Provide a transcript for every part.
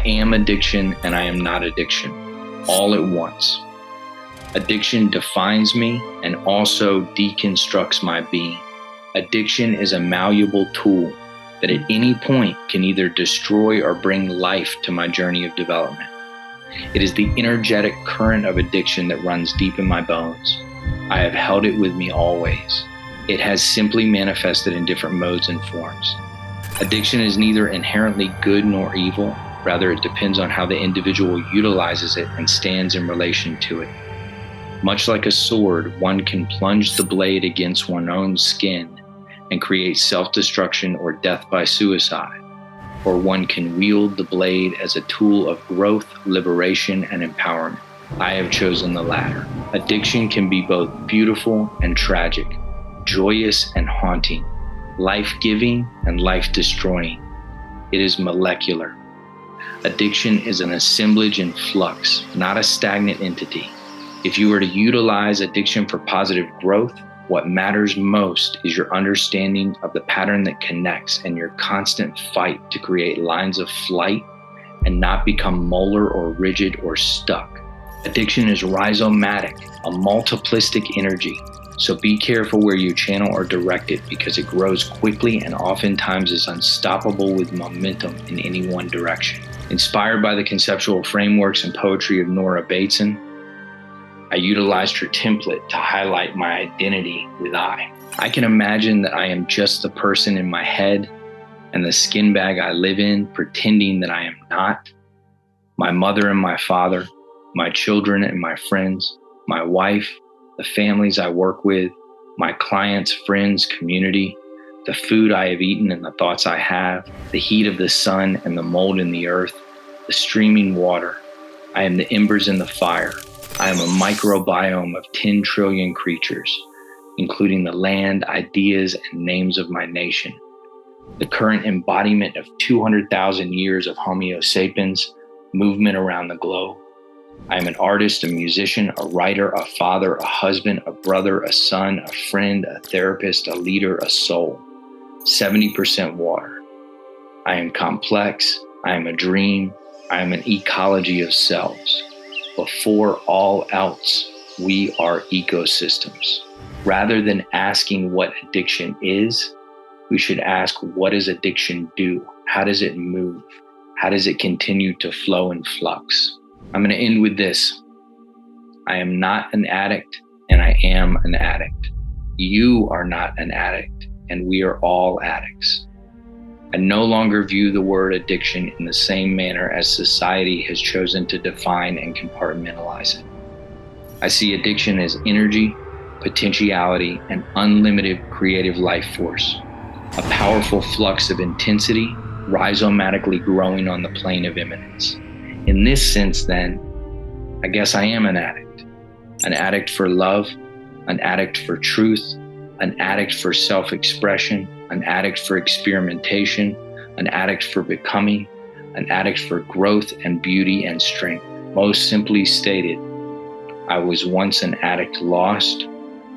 am addiction and I am not addiction, all at once. Addiction defines me and also deconstructs my being. Addiction is a malleable tool that at any point can either destroy or bring life to my journey of development. It is the energetic current of addiction that runs deep in my bones. I have held it with me always. It has simply manifested in different modes and forms. Addiction is neither inherently good nor evil. Rather, it depends on how the individual utilizes it and stands in relation to it. Much like a sword, one can plunge the blade against one's own skin and create self-destruction or death by suicide, or one can wield the blade as a tool of growth, liberation, and empowerment. I have chosen the latter. Addiction can be both beautiful and tragic, joyous and haunting, life-giving and life-destroying. It is molecular. Addiction is an assemblage in flux, not a stagnant entity. If you were to utilize addiction for positive growth, what matters most is your understanding of the pattern that connects and your constant fight to create lines of flight and not become molar or rigid or stuck. Addiction is rhizomatic, a multiplistic energy. So be careful where you channel or direct it because it grows quickly and oftentimes is unstoppable with momentum in any one direction. Inspired by the conceptual frameworks and poetry of Nora Bateson, I utilized her template to highlight my identity with I. I can imagine that I am just the person in my head and the skin bag I live in, pretending that I am not. My mother and my father, my children and my friends, my wife, the families I work with, my clients, friends, community, the food I have eaten and the thoughts I have, the heat of the sun and the mold in the earth, the streaming water. I am the embers in the fire. I am a microbiome of 10 trillion creatures, including the land, ideas, and names of my nation. The current embodiment of 200,000 years of Homo sapiens movement around the globe. I am an artist, a musician, a writer, a father, a husband, a brother, a son, a friend, a therapist, a leader, a soul. 70% water. I am complex. I am a dream. I am an ecology of selves. Before all else, we are ecosystems. Rather than asking what addiction is, we should ask, what does addiction do? How does it move? How does it continue to flow in flux? I'm going to end with this. I am not an addict, and I am an addict. You are not an addict, and we are all addicts. I no longer view the word addiction in the same manner as society has chosen to define and compartmentalize it. I see addiction as energy, potentiality, and unlimited creative life force, a powerful flux of intensity, rhizomatically growing on the plane of immanence. In this sense, then, I guess I am an addict for love, an addict for truth, an addict for self-expression, an addict for experimentation, an addict for becoming, an addict for growth and beauty and strength. Most simply stated, I was once an addict lost,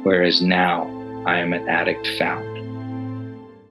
whereas now I am an addict found.